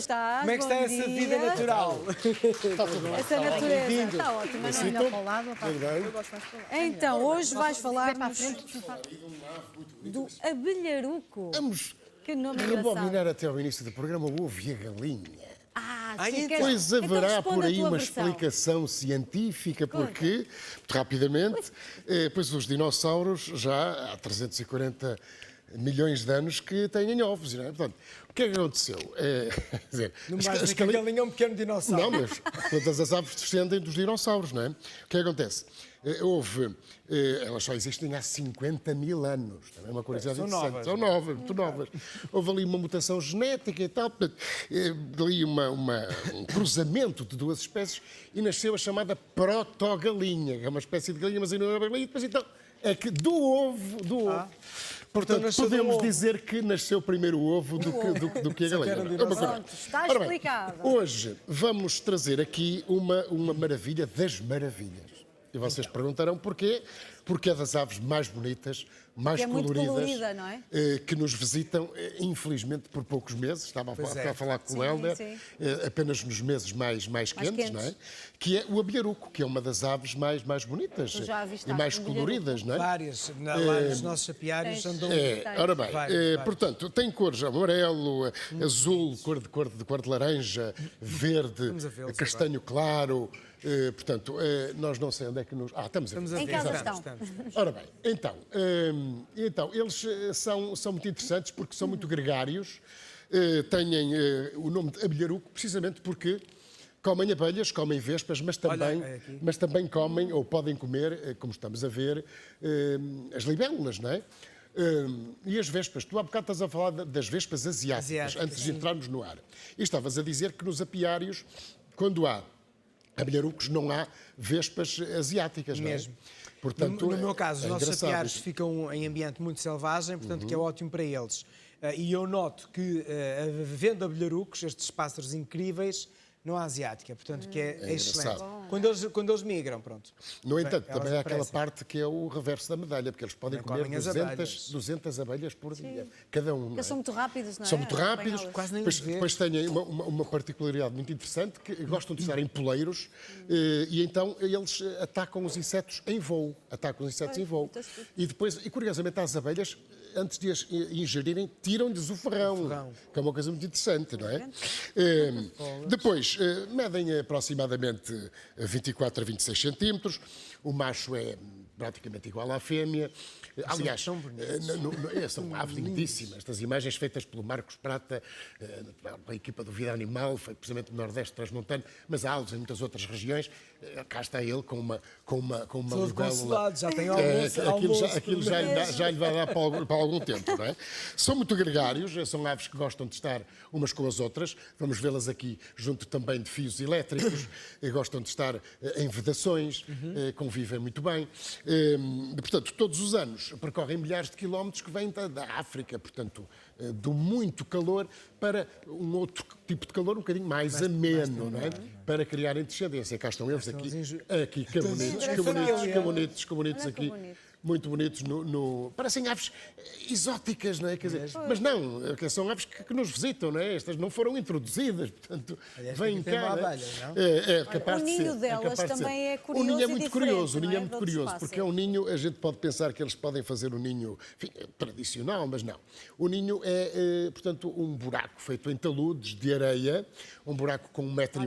estás? Como é que está Bom essa dia. vida natural? Essa natureza. Está ótima, Assim, não é? então, Então, hoje vais falar-nos muito do abelharuco. Vamos Que nome engraçado. rebobinar até ao início do programa o ovo e a galinha. Ai, sim, então- queres- Pois então haverá responde por a aí tua uma versão. explicação científica, porque, muito rapidamente, pois os dinossauros já há 340 milhões de anos que têm ovos, não é? Portanto, o que é que aconteceu? Quer dizer, Não as vais dizer que a galinha é um pequeno dinossauro. Não, mas todas as aves descendem dos dinossauros, não é? O que acontece? Elas só existem há 50 mil anos. Também é uma curiosidade São interessante. novas, São novas, muito novas. Houve ali uma mutação genética e tal, portanto, ali um cruzamento de duas espécies e nasceu a chamada protogalinha, que é uma espécie de galinha, mas ainda não é galinha. Depois, então, é que do ovo. Portanto, nasceu do podemos ovo. dizer que nasceu primeiro o ovo do que a galinha. era um É uma dinossauro. coisa. Pronto, está Ora bem, explicado. hoje vamos trazer aqui uma maravilha das maravilhas. E vocês perguntarão porquê? Porque é das aves mais bonitas, mais é muito coloridas, colorida, não é? que nos visitam, infelizmente, por poucos meses. Estava a falar com o Sim, Helder, sim. apenas nos meses mais quentes, não é? Que é o abelharuco, que é uma das aves mais bonitas Tu já e avistaste mais um coloridas, não é? Várias. Lá nos nossos apiários andam... Ora bem, Vários. portanto, tem cores amarelo, azul, cor de laranja, verde, a vê-los castanho claro. Portanto, nós não sei onde é que nos... estamos a ver. Estamos a Em ver. casa Estamos. Ora bem, então eles são muito interessantes porque são muito gregários, têm o nome de abelharuco precisamente porque comem abelhas, comem vespas, mas também comem ou podem comer, como estamos a ver, as libélulas, não é? E as vespas, tu há bocado estás a falar das vespas asiáticas, antes de entrarmos no ar. E estavas a dizer que nos apiários, quando há abelharucos, não há vespas asiáticas, não é? Mesmo. Portanto, no meu caso, os nossos engraçado apiários isso. ficam em ambiente muito selvagem, portanto, que é ótimo para eles. E eu noto que, vendo abelharucos, estes pássaros incríveis, não há asiática, portanto, que é excelente. Quando eles migram, pronto. No entanto, elas também há aquela aparecem. parte que é o reverso da medalha, porque eles podem Também comer comem as abelhas. 200 abelhas por dia, cada um. não é? Eles são muito rápidos, não é? São muito rápidos, Apanhá-los. Quase nem depois, os vês. depois têm uma particularidade muito interessante, que gostam de estar em poleiros e então eles atacam os insetos em voo. E depois, e curiosamente, as abelhas, antes de as ingerirem, tiram-lhes o ferrão, que é uma coisa muito interessante, não é? Depois, medem aproximadamente 24 a 26 centímetros, o macho é praticamente igual à fêmea. Aliás, são bonitos. são aves lindíssimas. Estas imagens feitas pelo Marcos Prata, pela equipa do Vida Animal, foi precisamente no Nordeste Transmontano, mas há aulas em muitas outras regiões. Cá está ele com uma Todo libélula. consolado, já tem almoço. Aquilo já lhe vai dar para algum tempo, não é? São muito gregários, são aves que gostam de estar umas com as outras. Vamos vê-las aqui junto também de fios elétricos, gostam de estar em vedações, convivem muito bem. Portanto, todos os anos percorrem milhares de quilómetros que vêm da África, portanto, do muito calor para um outro tipo de calor um bocadinho mais ameno, não é? Para criarem descendência. Cá estão eles aqui cabonitos aqui. Muito bonitos, parecem aves exóticas, não é? Quer dizer, mas não, são aves que nos visitam, não é? Estas não foram introduzidas, portanto, vêm cá. É capaz de ser. O ninho delas também é curioso. O ninho é muito e curioso, o diferente, ninho é não muito de outros curioso, porque é um ninho, a gente pode pensar que eles podem fazer um ninho, enfim, tradicional, mas não. O ninho é, portanto, um buraco feito em taludes de areia, um buraco com 1,5 metro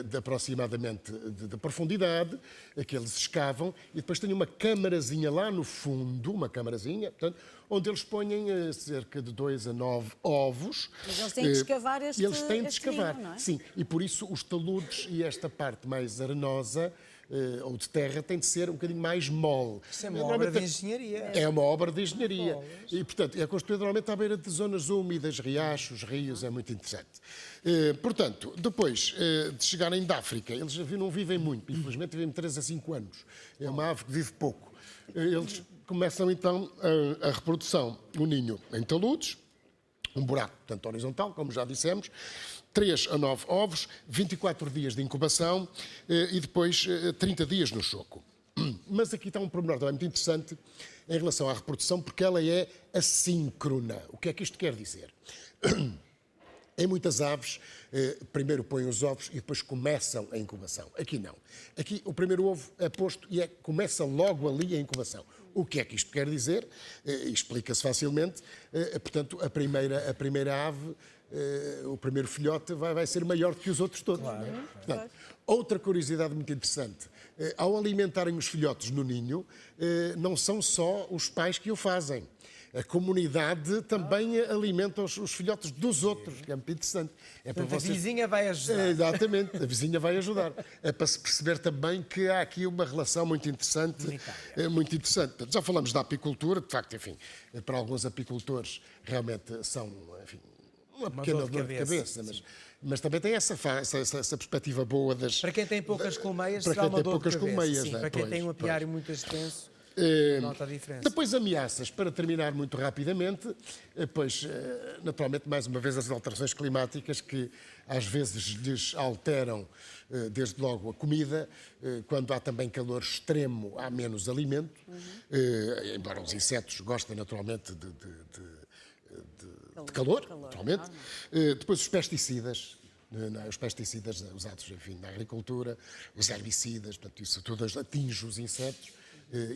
de aproximadamente de profundidade, que eles escavam, e depois tem uma câmarazinha lá no fundo, portanto, onde eles põem cerca de 2 a 9 ovos. Mas eles têm de escavar este Eles têm de escavar, ninho, não é? sim. E por isso os taludes e esta parte mais arenosa ou de terra tem de ser um bocadinho mais mole. Isso é uma obra de engenharia. É uma obra de engenharia. E, portanto, é construído normalmente à beira de zonas úmidas, riachos, rios, é muito interessante. Portanto, depois de chegarem da África, eles não vivem muito, infelizmente vivem 3 a 5 anos. É uma ave que vive pouco. Eles começam então a reprodução, o ninho em taludes, um buraco, portanto, horizontal, como já dissemos, 3 a 9 ovos, 24 dias de incubação e depois 30 dias no choco. Mas aqui está um pormenor também muito interessante em relação à reprodução, porque ela é assíncrona. O que é que isto quer dizer? Em muitas aves, primeiro põem os ovos e depois começam a incubação. Aqui não. Aqui o primeiro ovo é posto e começam logo ali a incubação. O que é que isto quer dizer? Explica-se facilmente. Portanto, a primeira ave, o primeiro filhote vai ser maior do que os outros todos. Claro. Não é? Portanto, outra curiosidade muito interessante. Ao alimentarem os filhotes no ninho, não são só os pais que o fazem. A comunidade também alimenta os filhotes dos outros, que é muito interessante. Portanto, a vizinha vai ajudar. Exatamente, a vizinha vai ajudar. É para se perceber também que há aqui uma relação muito interessante. Muito interessante. Portanto, já falamos da apicultura, de facto, enfim, para alguns apicultores realmente são, enfim, uma pequena dor de cabeça, mas também tem essa perspectiva boa das... Para quem tem poucas colmeias, para quem tem poucas colmeias, sim, né? Para quem tem um apiário muito extenso, nota a diferença. Depois ameaças, para terminar muito rapidamente, pois naturalmente mais uma vez as alterações climáticas que às vezes lhes alteram desde logo a comida, quando há também calor extremo há menos alimento, embora os insetos gostem naturalmente de calor, naturalmente. Depois os pesticidas. Os pesticidas usados, enfim, na agricultura, os herbicidas, portanto, isso tudo atinge os insetos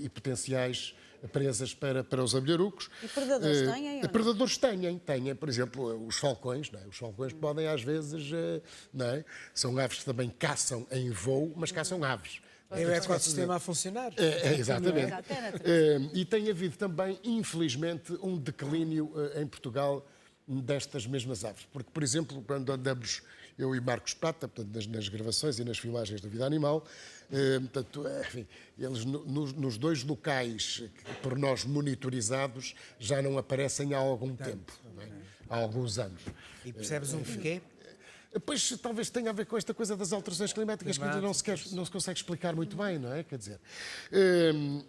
e potenciais presas para os abelharucos. E predadores têm? Predadores têm, por exemplo, os falcões. Não é? Os falcões podem, às vezes, não é? São aves que também caçam em voo, mas caçam aves. É o ecossistema a funcionar. Exatamente. E tem havido também, infelizmente, um declínio em Portugal destas mesmas aves. Porque, por exemplo, quando andamos, eu e Marcos Prata, portanto, nas gravações e nas filmagens da vida animal, portanto, enfim, eles nos dois locais por nós monitorizados já não aparecem há algum tempo, não é? Há alguns anos. E percebes um porquê? Pois talvez tenha a ver com esta coisa das alterações climáticas que ainda não se consegue explicar muito bem, não é? Quer dizer,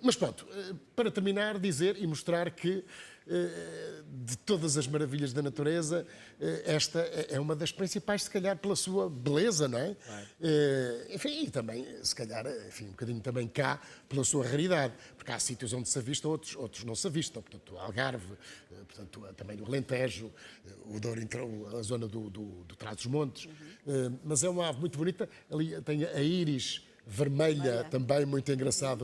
mas pronto, para terminar, dizer e mostrar que de todas as maravilhas da natureza, esta é uma das principais, se calhar, pela sua beleza, não é? Enfim, e também, se calhar, enfim, um bocadinho também cá, pela sua raridade, porque há sítios onde se avistam, outros não se avistam, portanto, o Algarve, portanto, também o Alentejo, o Douro, a zona do Trás-os-Montes, mas é uma ave muito bonita, ali tem a íris vermelha, também muito engraçado,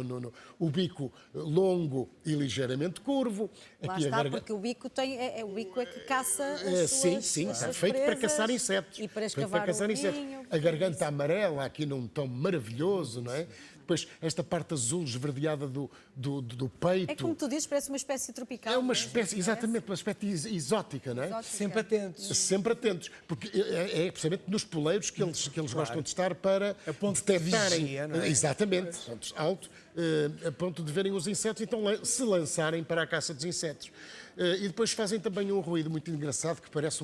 o bico longo e ligeiramente curvo. Lá aqui está, porque o bico o bico é que caça as suas, sim, as está suas feito para presas caçar insetos. E para Feito escavar caçar o insetos. ninho. A garganta amarela, aqui num tom maravilhoso, não é? Depois, esta parte azul esverdeada do peito. É como tu dizes, parece uma espécie tropical. É uma espécie, exatamente, uma espécie exótica, não é? Exótica. Sempre atentos. Sempre atentos, porque é precisamente nos poleiros que eles gostam de estar para A ponto de detectarem. vigia, não é? Exatamente, pontos alto, a ponto de verem os insetos e então se lançarem para a caça dos insetos. E depois fazem também um ruído muito engraçado que parece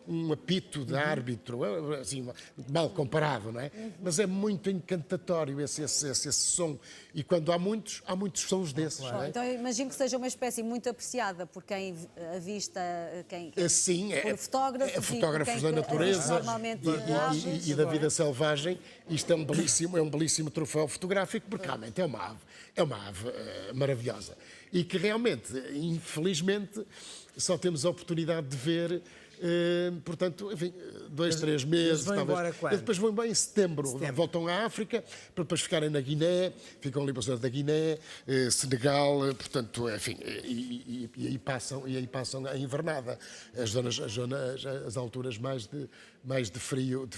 um apito de árbitro, assim, mal comparado, não é? Mas é muito encantatório esse som. E quando há muitos sons desses. Não é? Então eu imagino que seja uma espécie muito apreciada por quem avista, Sim, por fotógrafos da natureza normalmente e da vida selvagem. Isto é um belíssimo troféu fotográfico, porque realmente é uma ave maravilhosa. E que realmente, infelizmente, só temos a oportunidade de ver, portanto, enfim, 2, 3 meses. Vão embora quando? E depois vão embora em setembro. Voltam à África, para depois ficarem na Guiné, ficam ali para a zona da Guiné, Senegal, portanto, enfim, e aí passam a invernada, as alturas mais de frio,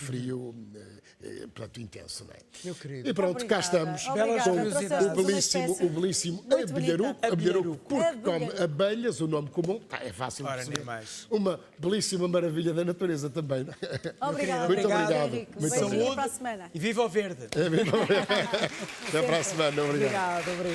portanto, intenso, não é? Meu querido. E pronto, cá estamos, com o belíssimo abelharuco, porque come abelhas, o nome comum, é fácil de Ora, nem perceber. mais. Uma belíssima maravilha da natureza também. Obrigada. Muito obrigado. Henrique. Muito Beijinho obrigado. para a semana. E viva o verde! Até para a semana, obrigado. Obrigado.